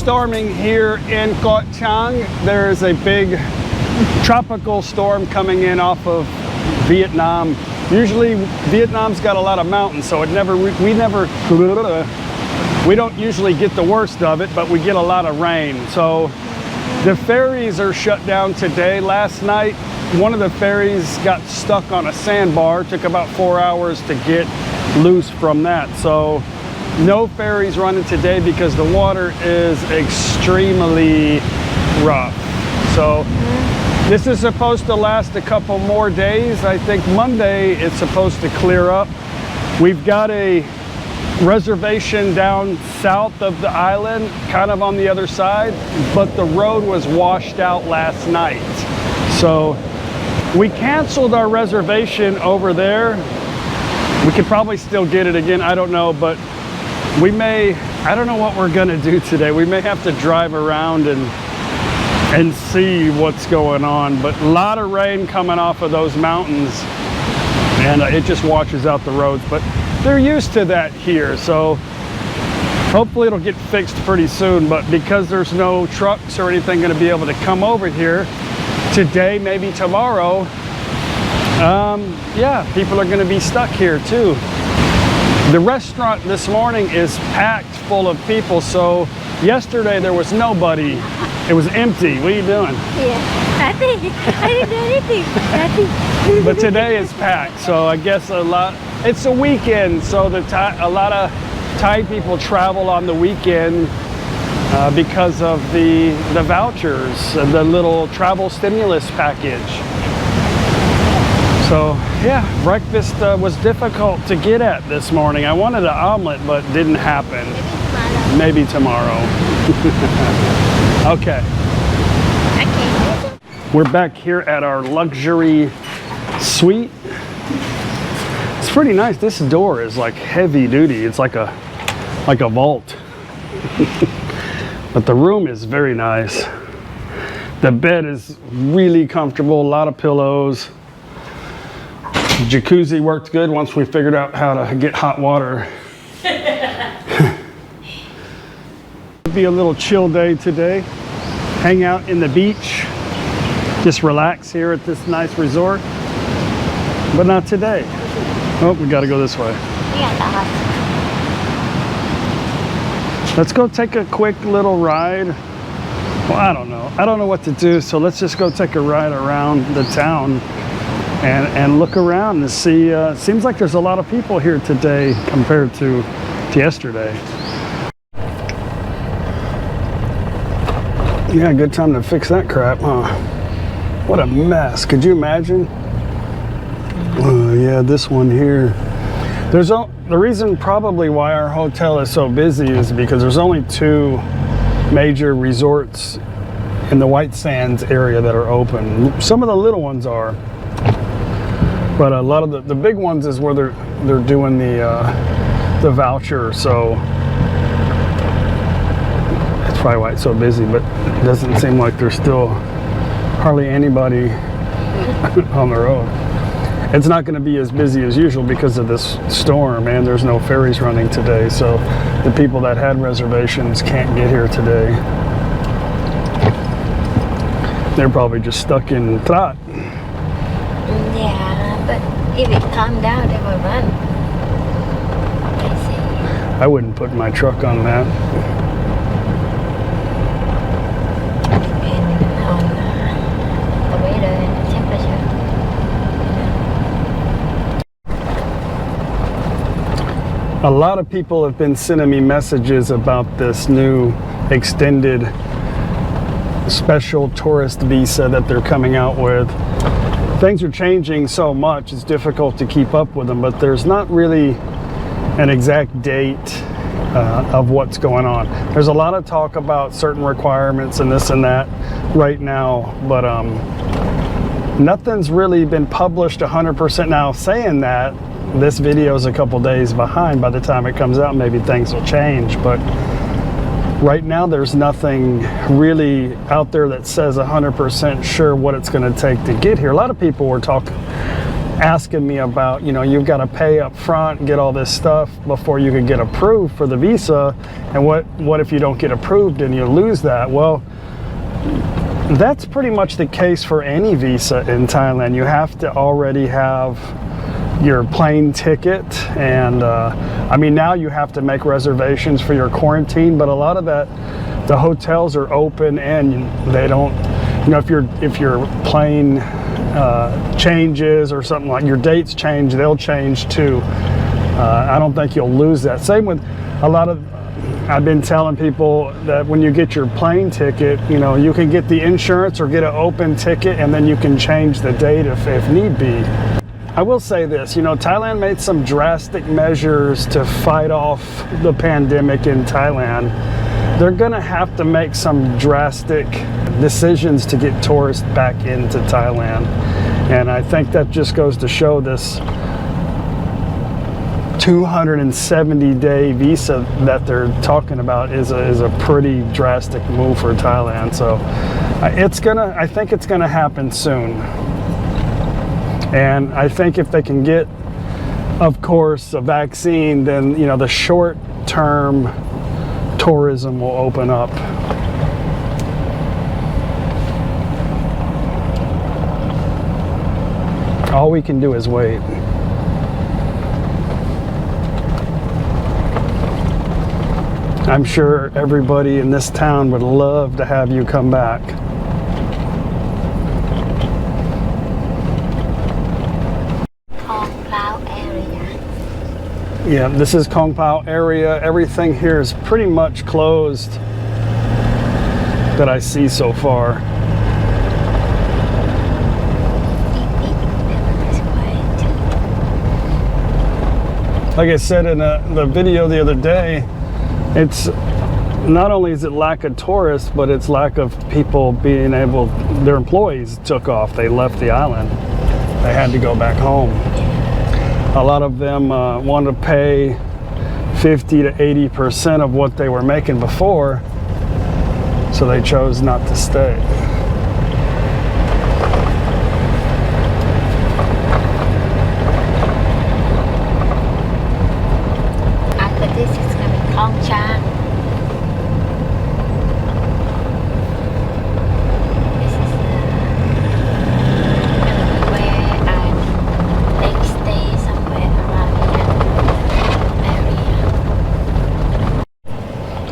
storming here in Koh Chang. There is a big tropical storm coming in off of Vietnam. Usually Vietnam's got a lot of mountains, so we don't usually get the worst of it, but we get a lot of rain. So the ferries are shut down today. Last night, one of the ferries got stuck on a sandbar. It took about 4 hours to get loose from that. So no ferries running today because the water is extremely rough. So this is supposed to last a couple more days. I think Monday it's supposed to clear up. We've got a reservation down south of the island, kind of on the other side, but the road was washed out last night. So we canceled our reservation over there. We could probably still get it again, I don't know, but we may, I don't know what we're gonna do today. We may have to drive around and see what's going on, but a lot of rain coming off of those mountains, and it just washes out the roads, but they're used to that here, so hopefully it'll get fixed pretty soon. But because there's no trucks or anything going to be able to come over here today, maybe tomorrow, yeah, people are going to be stuck here too. The restaurant this morning is packed full of people, so yesterday there was nobody. It was empty. What are you doing? Yeah, nothing. I didn't do anything. Nothing. But today is packed, so I guess it's a weekend, so a lot of Thai people travel on the weekend because of the vouchers and the little travel stimulus package. So yeah, breakfast was difficult to get at this morning. I wanted an omelet, but didn't happen. Maybe tomorrow. Okay. We're back here at our luxury suite. It's pretty nice. This door is like heavy duty. It's like a vault. But the room is very nice. The bed is really comfortable, a lot of pillows. Jacuzzi worked good once we figured out how to get hot water. It'll be a little chill day today. Hang out in the beach. Just relax here at this nice resort. But not today. Oh, we gotta go this way. Let's go take a quick little ride. Well, I don't know. I don't know what to do, so let's just go take a ride around the town and look around and see. Seems like there's a lot of people here today compared to yesterday. Yeah, good time to fix that crap, huh? What a mess. Could you imagine? Yeah, this one here. The reason probably why our hotel is so busy is because there's only 2 major resorts in the White Sands area that are open. Some of the little ones are, but a lot of the big ones is where they're doing the voucher. So that's probably why it's so busy. But it doesn't seem like there's still hardly anybody on the road. It's not going to be as busy as usual because of this storm, and there's no ferries running today, so the people that had reservations can't get here today. They're probably just stuck in Trat. Yeah, but if it calms down, they will run. I see. I wouldn't put my truck on that. A lot of people have been sending me messages about this new extended special tourist visa that they're coming out with. Things are changing so much, it's difficult to keep up with them, but there's not really an exact date of what's going on. There's a lot of talk about certain requirements and this and that right now, but nothing's really been published 100%. Now, saying that, this video is a couple days behind. By the time it comes out, maybe things will change, but right now there's nothing really out there that says 100% sure what it's going to take to get here. A lot of people were talking asking me about, you've got to pay up front, get all this stuff before you can get approved for the visa. And what if you don't get approved and you lose that? Well, that's pretty much the case for any visa in Thailand. You have to already have your plane ticket, and I mean, now you have to make reservations for your quarantine, but a lot of that, the hotels are open and they don't, if your plane changes or something, like your dates change, they'll change too. I don't think you'll lose that. Same with a lot of, I've been telling people that when you get your plane ticket, you can get the insurance or get an open ticket, and then you can change the date if need be. I will say this, Thailand made some drastic measures to fight off the pandemic in Thailand. They're gonna have to make some drastic decisions to get tourists back into Thailand. And I think that just goes to show this 270-day visa that they're talking about is a pretty drastic move for Thailand. So I think it's gonna happen soon. And I think if they can get, of course, a vaccine, then the short-term tourism will open up. All we can do is wait. I'm sure everybody in this town would love to have you come back. Yeah, this is Kong Pao area. Everything here is pretty much closed that I see so far. Like I said in the video the other day, it's not only is it lack of tourists, but it's lack of people being able, their employees took off. They left the island. They had to go back home. A lot of them want to pay 50 to 80% of what they were making before, so they chose not to stay. After this, it's going to be Koh Chang.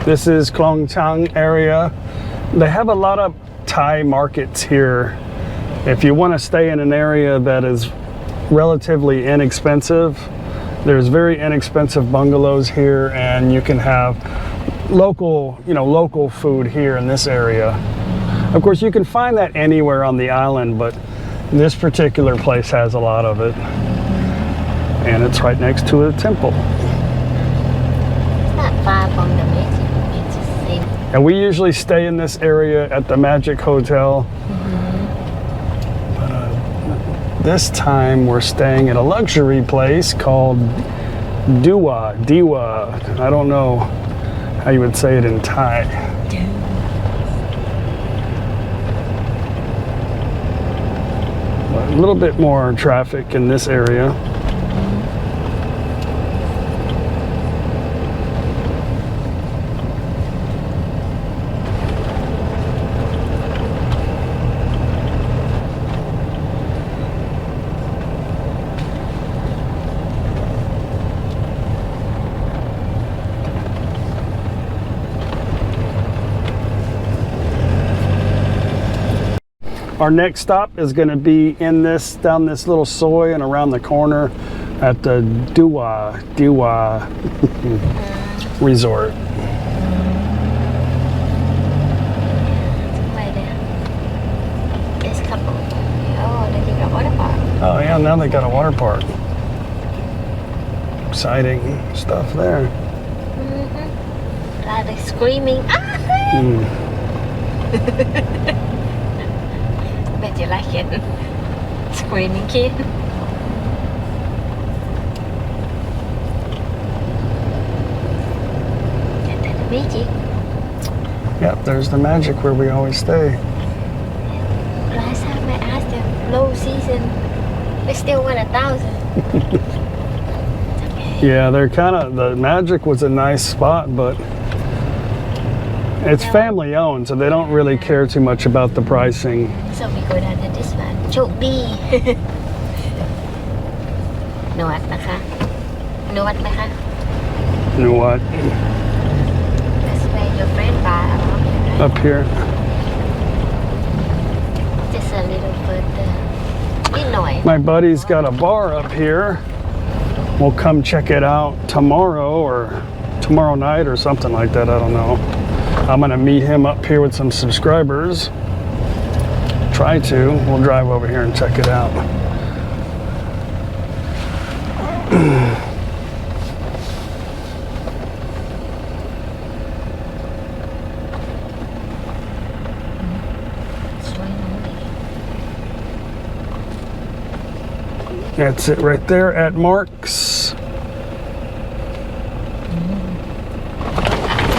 This is Koh Chang area. They have a lot of Thai markets here. If you want to stay in an area that is relatively inexpensive, there's very inexpensive bungalows here, and you can have local food here in this area. Of course, you can find that anywhere on the island, but this particular place has a lot of it. And it's right next to a temple. It's not far from the beach. And we usually stay in this area at the Magix Hotel. But this time we're staying at a luxury place called Diwa. I don't know how you would say it in Thai. But a little bit more traffic in this area. Our next stop is going to be down this little soy and around the corner at the Diwa Resort. Oh yeah, now they got a water park. Exciting stuff there. A lot of screaming. Bet you like it. Screaming kid. And then the Magix. Yep, there's the Magix where we always stay. Last time I asked them, low season, They still want 1,000. Yeah, they're kind of, the Magix was a nice spot, but it's family owned, so they don't really care too much about the pricing. So we go down to this one. โชคดี นวดนะคะนวดไหมคะ You know what? That's where your friend bar Up here. just a little further นิดหน่อย My buddy's got a bar up here. We'll come check it out tomorrow or tomorrow night or something like that. I don't know. I'm gonna meet him up here with some subscribers. Try to. We'll drive over here and check it out. That's it right there at Mark's.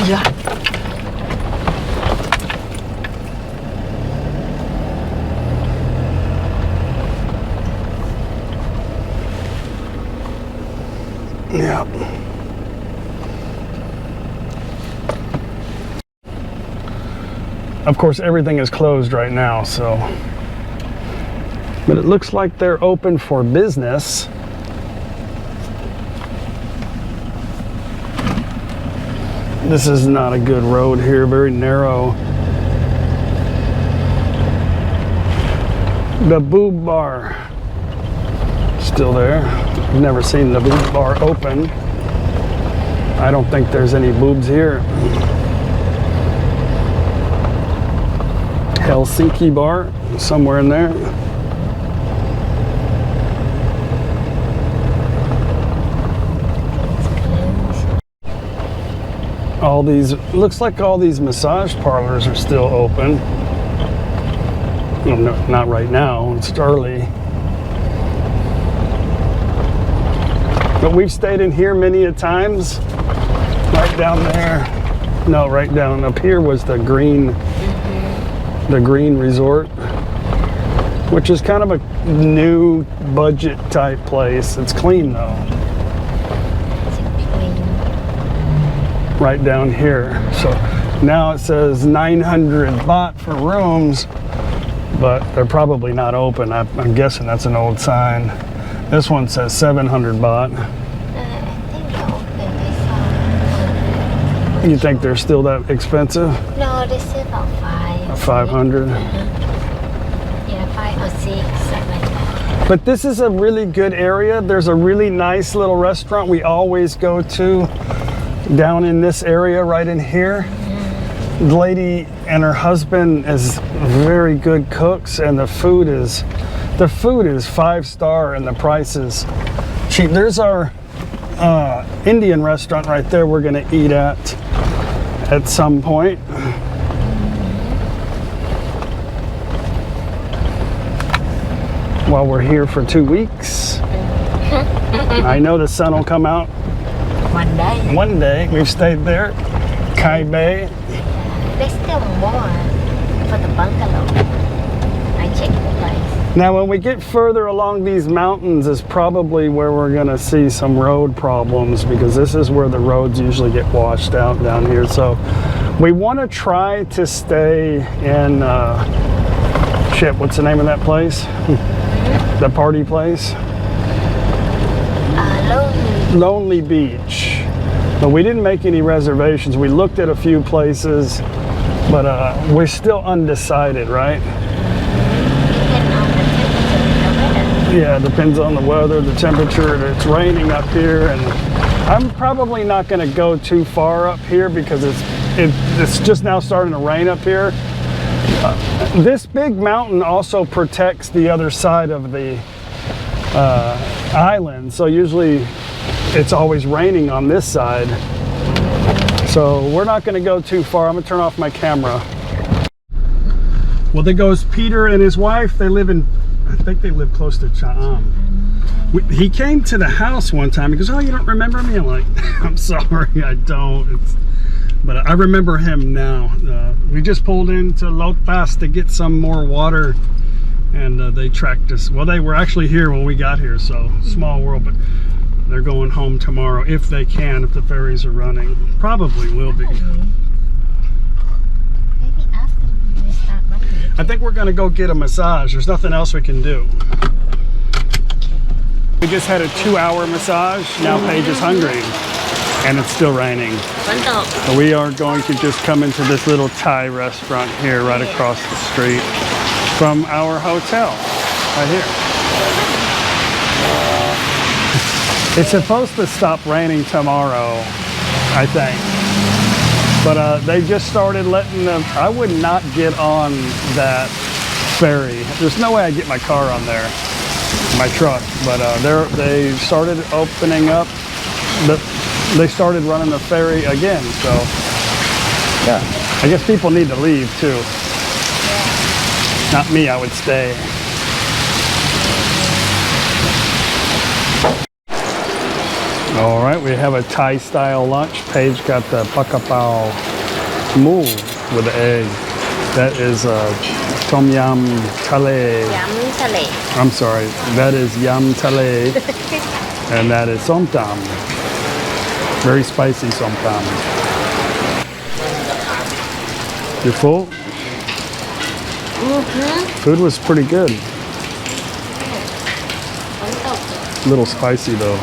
Yeah. Yeah. Of course, everything is closed right now, so. But it looks like they're open for business. This is not a good road here, very narrow. The boob bar, still there. I've never seen the boob bar open. I don't think there's any boobs here. Helsinki bar, somewhere in there. All these, looks like all these massage parlors are still open. Well, no, not right now, it's early. But we've stayed in here many a times. Right down there. No, right down up here was the Green Resort, which is kind of a new budget type place. It's clean though. Right down here. So now it says 900 baht for rooms, but they're probably not open. I'm guessing that's an old sign. This one says 700 baht. I think they're open. They You think they're still that expensive? No, they say about 500. Yeah, 5 or 6, something like that. But this is a really good area. There's a really nice little restaurant we always go to down in this area right in here. The lady and her husband is very good cooks, and the food is 5-star and the price is cheap. There's our Indian restaurant right there we're gonna eat at some point. While we're here for 2 weeks. I know the sun will come out. One day. We've stayed there. Kai Bay. There's still more for the bungalow. I checked the place. Now when we get further along these mountains is probably where we're going to see some road problems, because this is where the roads usually get washed out down here. So we want to try to stay in, what's the name of that place? The party place? Lonely Beach. But we didn't make any reservations. We looked at a few places, but we're still undecided, right? Yeah, it depends on the weather, the temperature. It's raining up here, and I'm probably not going to go too far up here because it's just now starting to rain up here. This big mountain also protects the other side of the island, so usually it's always raining on this side. So we're not going to go too far. I'm going to turn off my camera. Well, there goes Peter and his wife. They live in, I think they live close to Chang. He came to the house one time. He goes, "Oh, you don't remember me?" I'm like, "I'm sorry, I don't." But I remember him now. We just pulled into Lotas to get some more water and they tracked us. Well, they were actually here when we got here, so small world, but they're going home tomorrow if they can, if the ferries are running. Probably will be. Maybe after they start running. I think we're gonna go get a massage. There's nothing else we can do. We just had a 2-hour massage. Now Paige is hungry, and it's still raining. So we are going to just come into this little Thai restaurant here right across the street from our hotel, right here. It's supposed to stop raining tomorrow, I think. But they just started letting them. I would not get on that ferry. There's no way I'd get my car on there, my truck. But they started opening up. They started running the ferry again. So yeah, I guess people need to leave too. Not me, I would stay. All right, we have a Thai style lunch. Paige got the pakapao moo with the egg. That is tom yum tale. Yum tale. I'm sorry, that is yum tale. And that is som tam. Very spicy som tam. You full? Food was pretty good. A little spicy though.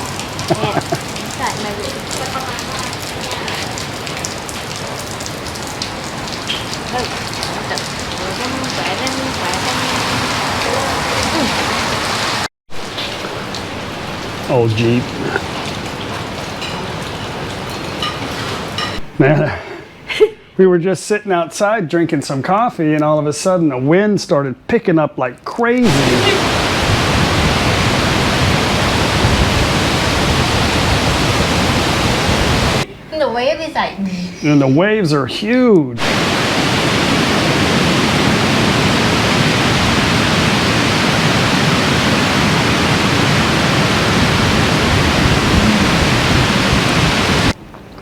Old Jeep. Man, we were just sitting outside drinking some coffee, and all of a sudden the wind started picking up like crazy. The wave is like. And the waves are huge.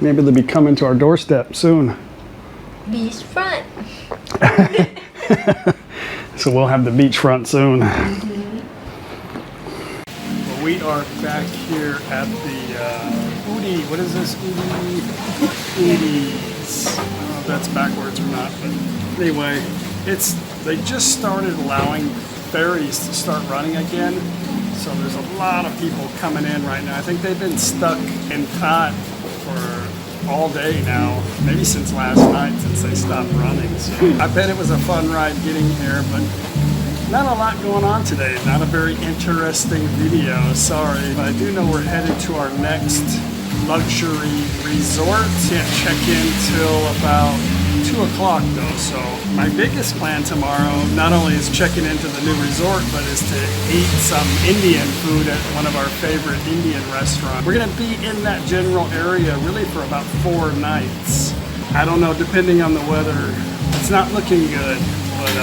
Maybe they'll be coming to our doorstep soon. Beachfront. So we'll have the beachfront soon. Well, we are back here at the Udi. What is this? Udi's. I don't know if that's backwards or not, but anyway, they just started allowing ferries to start running again. So there's a lot of people coming in right now. I think they've been stuck in Koh for all day now, maybe since last night, since they stopped running. So I bet it was a fun ride getting here, but not a lot going on today. Not a very interesting video, sorry. But I do know we're headed to our next luxury resort. Can't check in till about 2 o'clock though, so my biggest plan tomorrow not only is checking into the new resort, but is to eat some Indian food at one of our favorite Indian restaurants. We're gonna be in that general area really for about 4 nights. I don't know, depending on the weather. It's not looking good, but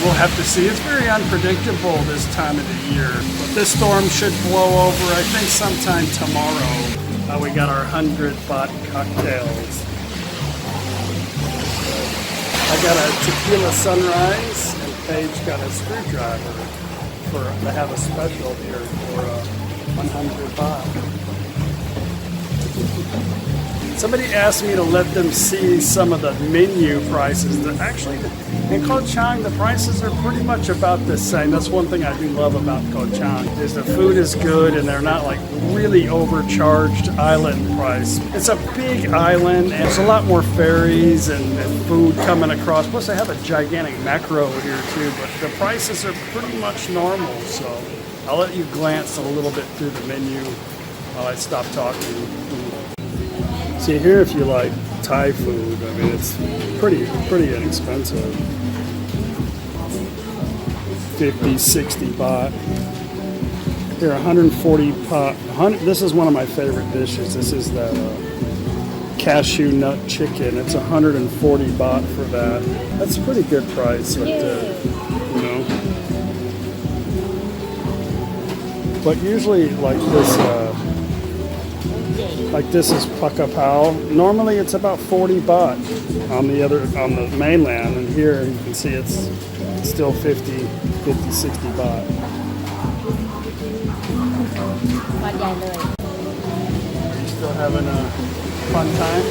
we'll have to see. It's very unpredictable this time of the year, but this storm should blow over, I think, sometime tomorrow. We got our 100 baht cocktails. I got a tequila sunrise, and Paige got a screwdriver. They have a special here for 100 baht. Somebody asked me to let them see some of the menu prices. Actually, in Koh Chang, the prices are pretty much about the same. That's one thing I do love about Koh Chang, is the food is good and they're not like really overcharged island price. It's a big island and there's a lot more ferries and food coming across. Plus they have a gigantic macro here too, but the prices are pretty much normal. So I'll let you glance a little bit through the menu while I stop talking. See here, if you like Thai food, I mean, it's pretty inexpensive. 50, 60 baht. Here, 140 baht. This is one of my favorite dishes. This is the cashew nut chicken. It's 140 baht for that. That's a pretty good price right there, you know. But usually, like this, Like this is Pakapao. Normally it's about 40 baht on the mainland, and here you can see it's still 50, 60 baht. วัดใหญ่เลย You still having a fun time?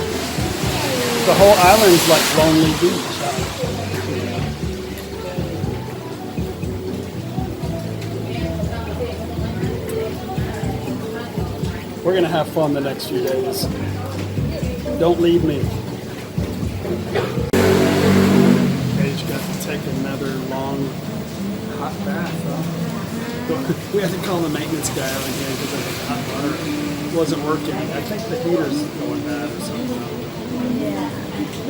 The whole island's like lonely beach. We're gonna have fun the next few days. Don't leave me. Paige got to take another long hot bath. Huh? We had to call the maintenance guy out again because the hot water wasn't working. I think the heater's going bad or something.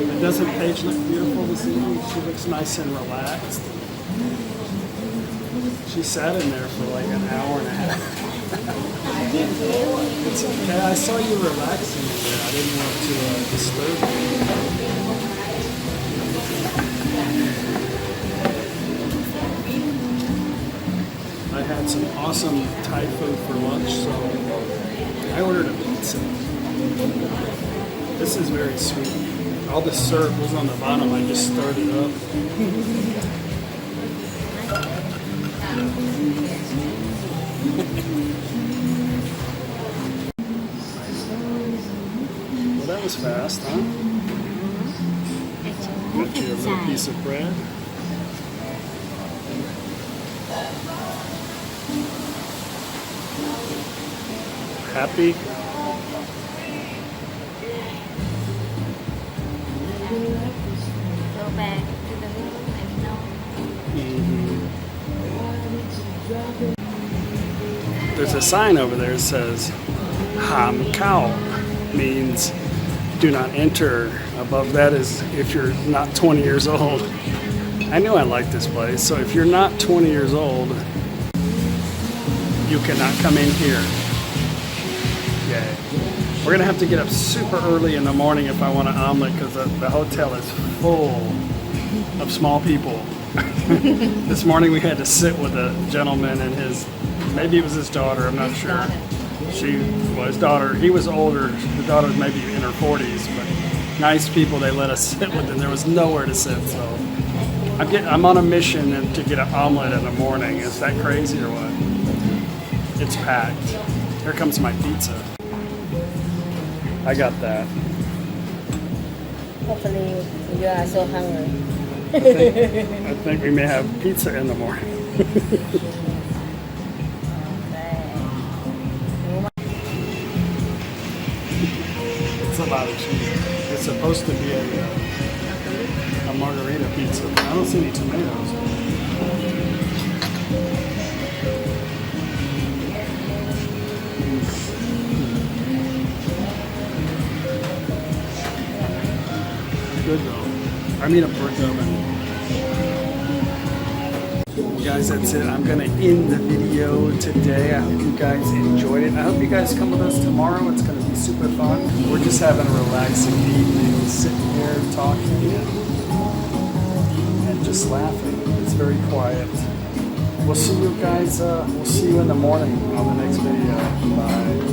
But doesn't Paige look beautiful this evening? She looks nice and relaxed. She sat in there for like an hour and a half. It's okay. I saw you relaxing in there. I didn't want to disturb you. I had some awesome Thai food for lunch, so I ordered a pizza. This is very sweet. All the syrup was on the bottom. I just stirred it up. Well, that was fast, huh? Got you a little piece of bread. Happy? Go back to the room and know. There's a sign over there that says Ham Khao, means do not enter. Above that is if you're not 20 years old. I knew I liked this place, so if you're not 20 years old, you cannot come in here. Yay. We're gonna have to get up super early in the morning if I want an omelet because the hotel is full of small people. This morning we had to sit with a gentleman and maybe it was his daughter, I'm not sure. His daughter, he was older, the daughter's maybe in her 40s, but nice people they let us sit with, and there was nowhere to sit, so I'm on a mission to get an omelet in the morning. Is that crazy or what? It's packed. Here comes my pizza. I got that. Hopefully you are so hungry. I think we may have pizza in the morning. It's a lot of cheese. It's supposed to be a margarita pizza. I don't see any tomatoes. Good though. I mean a brick oven. Well, guys, that's it. I'm gonna end the video today. I hope you guys enjoyed it. I hope you guys come with us tomorrow. It's gonna be super fun. We're just having a relaxing evening, sitting here talking and just laughing. It's very quiet. We'll see you guys. We'll see you in the morning on the next video. Bye.